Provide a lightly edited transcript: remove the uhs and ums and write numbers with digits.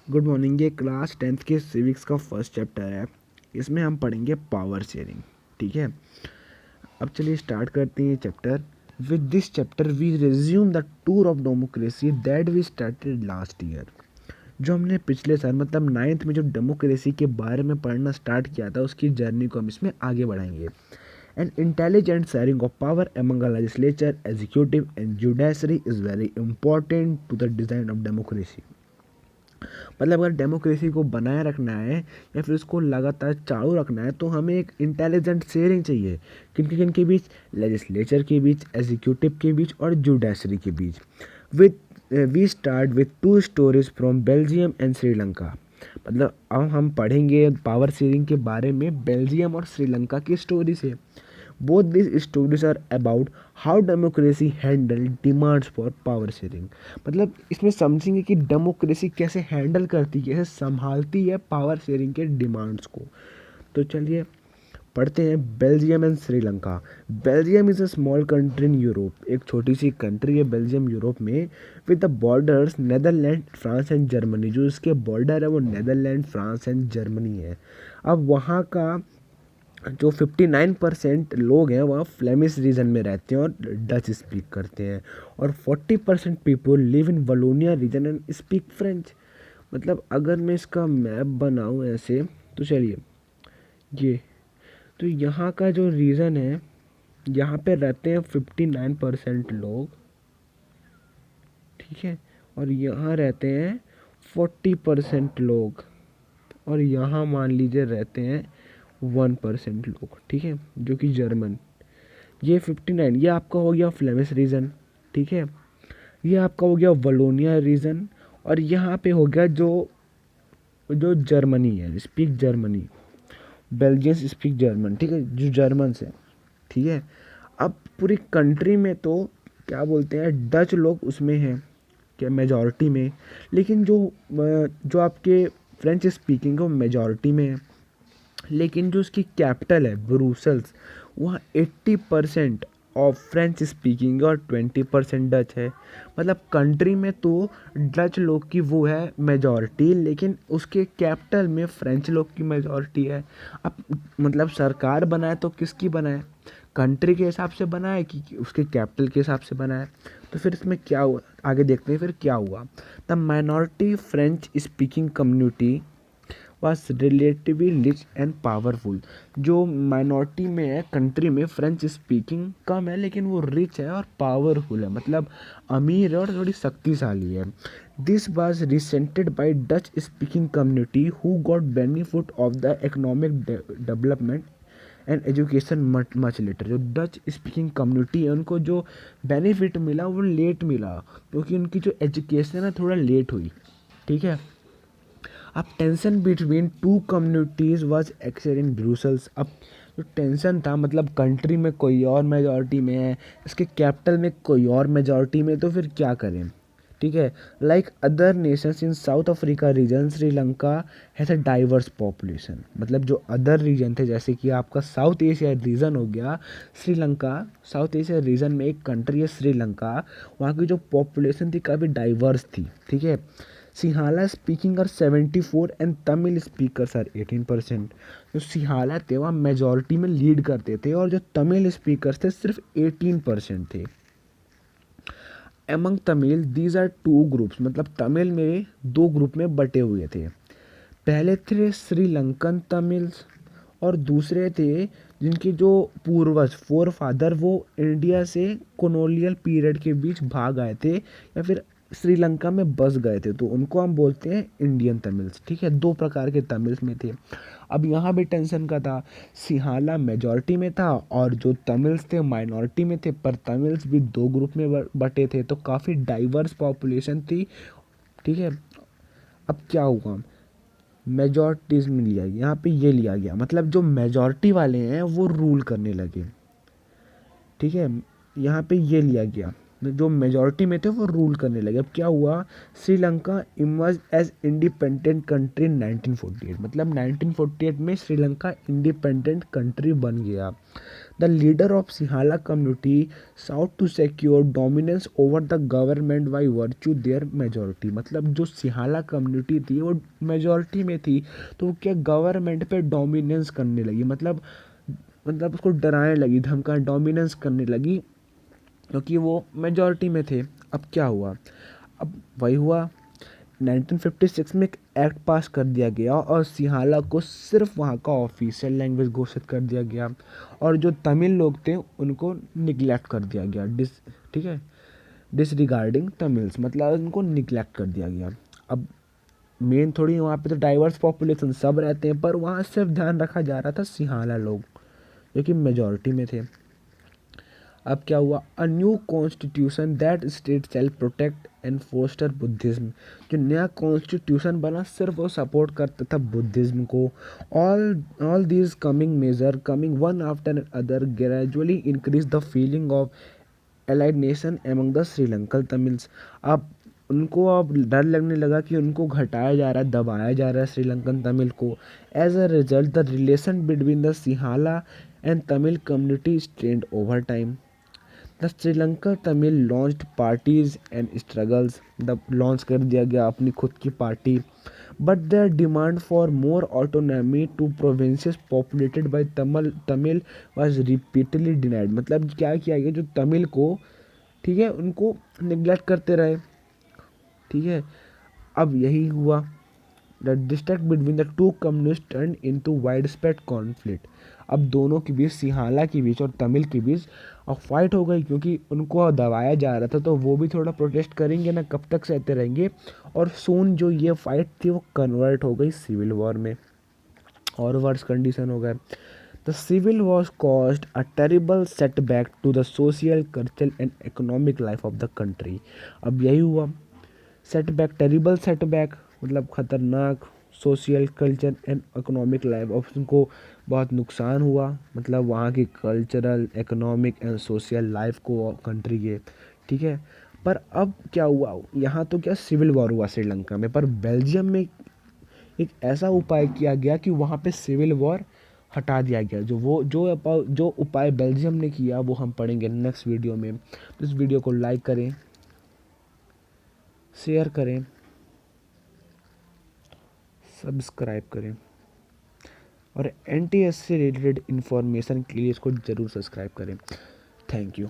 Good morning. ये class 10th के civics का फर्स्ट चैप्टर है। इसमें हम पढ़ेंगे पावर शेयरिंग। ठीक है, अब चलिए स्टार्ट करते हैं ये chapter. With this chapter we resume the tour of democracy that we started last year. जो हमने पिछले साल मतलब 9th में जो डेमोक्रेसी के बारे में पढ़ना स्टार्ट किया था, उसकी जर्नी को हम इसमें आगे बढ़ाएंगे। And intelligent sharing of power among legislature, executive and judiciary is very important to the design of democracy. मतलब अगर डेमोक्रेसी को बनाए रखना है या फिर उसको लगातार चालू रखना है, तो हमें एक इंटेलिजेंट शेयरिंग चाहिए। किन के बीच? लेजिस्लेचर के बीच, एग्जीक्यूटिव के बीच और जुडिशरी के बीच। With we start with two stories from Belgium and Sri Lanka. मतलब अब हम पढ़ेंगे पावर शेयरिंग के बारे में बेल्जियम और श्रीलंका की स्टोरी से। Both this stories are about how democracy handle demands for power sharing. मतलब इसमें समझेंगे कि डेमोक्रेसी कैसे हैंडल करती है, कैसे संभालती है पावर शेयरिंग के डिमांड्स को। तो चलिए पढ़ते हैं Belgium and Sri Lanka. Belgium is a small country in Europe. एक छोटी सी कंट्री है बेल्जियम यूरोप में। With the borders Netherland, France and Germany. जो इसके बॉर्डर है वो नेदरलैंड, फ्रांस एंड जर्मनी है। अब वहाँ का जो 59% लोग हैं वह फ्लेमिश रीजन में रहते हैं और डच स्पीक करते हैं, और 40% people live in Wallonia region and speak French. मतलब अगर मैं इसका मैप बनाऊं ऐसे, तो चलिए ये, तो यहाँ का जो रीजन है, यहाँ पे रहते हैं 59% लोग, ठीक है, और यहाँ रहते हैं 40% लोग, और यहाँ मान लीजिए रहते हैं 1% लोग, ठीक है, जो कि जर्मन। ये 59 ये आपका हो गया फ्लेमिश रीजन, ठीक है। ये आपका हो गया वलोनिया रीजन, और यहाँ पे हो गया जो जो जर्मनी है, स्पीक जर्मनी, बेल्जियंस स्पीक जर्मन, ठीक है, जो जर्मन से, ठीक है। अब पूरी कंट्री में तो क्या बोलते हैं, डच लोग उसमें हैं क्या, मेजॉरिटी में। लेकिन जो आपके फ्रेंच स्पीकिंग वो मेजॉरिटी में है। लेकिन जो उसकी कैपिटल है ब्रुसेल्स, वहाँ 80% ऑफ फ्रेंच स्पीकिंग और 20% डच है। मतलब कंट्री में तो डच लोग की वो है मेजॉरिटी, लेकिन उसके कैपिटल में फ्रेंच लोग की मेजॉरिटी है। अब मतलब सरकार बनाए तो किसकी बनाए, कंट्री के हिसाब से बनाए कि उसके कैपिटल के हिसाब से बनाए। तो फिर इसमें क्या हुआ, आगे देखते हैं फिर क्या हुआ। The minority French speaking community was relatively rich and powerful. जो माइनॉरिटी में है कंट्री में, फ्रेंच स्पीकिंग कम है लेकिन वो रिच है और पावरफुल है, मतलब अमीर है और थोड़ी शक्तिशाली है। This was resented by Dutch speaking community who got benefit of the economic development and education much later. जो डच स्पीकिंग कम्युनिटी है उनको जो बेनिफिट मिला वो लेट मिला, क्योंकि उनकी जो एजुकेशन है थोड़ा लेट हुई, ठीक है। अब tension between two communities was excel in Brussels. अब जो टेंशन था, मतलब कंट्री में कोई और मेजॉरिटी में है, इसके कैपिटल में कोई और मेजॉरिटी में, तो फिर क्या करें, ठीक है। Like other Nations in south Africa reason, Sri Lanka has a diverse population. मतलब जो अदर रीजन थे, जैसे कि आपका साउथ एशिया रीजन हो गया श्रीलंका, साउथ एशिया रीजन में एक कंट्री है श्रीलंका, वहाँ की जो पॉपुलेशन थी काफ़ी डाइवर्स थी, ठीक है। Sinhala speaking are 74 and Tamil speakers are 18%। जो सिंहाला थे वहाँ मेजॉरिटी में लीड करते थे, और जो तमिल स्पीकर्स थे सिर्फ 18% थे। Among Tamil these are two groups. मतलब तमिल में दो ग्रुप में बटे हुए थे। पहले थे श्रीलंकन तमिल्स, और दूसरे थे जिनके जो पूर्वज फोर फादर वो इंडिया से कॉलोनियल पीरियड के बीच भाग आए थे या फिर श्रीलंका में बस गए थे, तो उनको हम बोलते हैं इंडियन तमिल्स, ठीक है। दो प्रकार के तमिल्स में थे। अब यहाँ भी टेंशन का था, सिंहाला मेजॉरिटी में था और जो तमिल्स थे माइनॉरिटी में थे, पर तमिल्स भी दो ग्रुप में बटे थे, तो काफ़ी डाइवर्स पॉपुलेशन थी, ठीक है। अब क्या हुआ, मेजॉरिटीज़ में लिया गया, यहाँ पे ये लिया गया, मतलब जो मेजॉरिटी वाले हैं वो रूल करने लगे, ठीक है। यहाँ पे ये लिया गया, जो मेजॉरिटी में थे वो रूल करने लगे। अब क्या हुआ, Sri Lanka emerge as independent country in 1948। मतलब 1948 में श्रीलंका इंडिपेंडेंट कंट्री बन गया। The leader of Sinhala community sought to secure dominance over the government by virtue their majority. मतलब जो सिहाला कम्युनिटी थी वो मेजोरिटी में थी, तो वो क्या गवर्नमेंट पे डोमिनेंस करने लगी, मतलब उसको डराने लगी, धमकाने, डोमिनेंस करने लगी, क्योंकि वो मेजॉरिटी में थे। अब क्या हुआ, अब वही हुआ 1956 में एक एक्ट पास कर दिया गया और सिंहाला को सिर्फ वहाँ का ऑफिशियल लैंग्वेज घोषित कर दिया गया, और जो तमिल लोग थे उनको निगलेक्ट कर दिया गया, ठीक है, डिसरिगार्डिंग तमिल्स, मतलब उनको निगलेक्ट कर दिया गया। अब मेन थोड़ी वहाँ पे तो डाइवर्स पॉपुलेशन सब रहते हैं, पर वहाँ सिर्फ ध्यान रखा जा रहा था सिंहाला लोग जो कि मेजॉरिटी में थे। अब क्या हुआ, a new constitution that state self protect and foster Buddhism. जो नया कॉन्स्टिट्यूशन बना सिर्फ वो सपोर्ट करता था बुद्धिज्म को। All these coming major coming one after other gradually increase the feeling of alienation among the Sri Lankan Tamils. अब उनको अब डर लगने लगा कि उनको घटाया जा रहा है, दबाया जा रहा है श्रीलंकन तमिल को। As a result the relation between the Sinhala and Tamil community strained over time. The Sri Lanka Tamil launched parties and struggles. The launch कर दिया गया अपनी खुद की पार्टी, but their demand for more autonomy to provinces populated by Tamil was repeatedly denied. मतलब क्या किया गया, जो तमिल को, ठीक है, उनको निगलेक्ट करते रहे, ठीक है। अब यही हुआ, the distract between the two communist turn into wide spread conflict. अब दोनों के बीच, सिंहाला के बीच और तमिल के बीच और फाइट हो गई, क्योंकि उनको दबाया जा रहा था, तो वो भी थोड़ा प्रोटेस्ट करेंगे ना, कब तक सहते रहेंगे। और सून जो ये फाइट थी वो कन्वर्ट हो गई सिविल वॉर में, और वर्स कंडीशन हो गए। The civil war caused a terrible setback to the social, cultural and economic life of the country. अब यही हुआ, सेटबैक, टेरिबल सेटबैक मतलब खतरनाक, social, culture and economic life of, उनको बहुत नुकसान हुआ, मतलब वहाँ की cultural, economic and social life को कंट्री के, ठीक है। पर अब क्या हुआ, यहाँ तो क्या सिविल वॉर हुआ श्रीलंका में, पर बेल्जियम में एक ऐसा उपाय किया गया कि वहाँ पे सिविल वॉर हटा दिया गया। जो उपाय बेल्जियम ने किया वो हम पढ़ेंगे नेक्स्ट वीडियो में। तो इस वीडियो को लाइक करें, शेयर करें, सब्सक्राइब करें, और NTS से रिलेटेड इन्फॉर्मेशन के लिए इसको ज़रूर सब्सक्राइब करें। Thank you.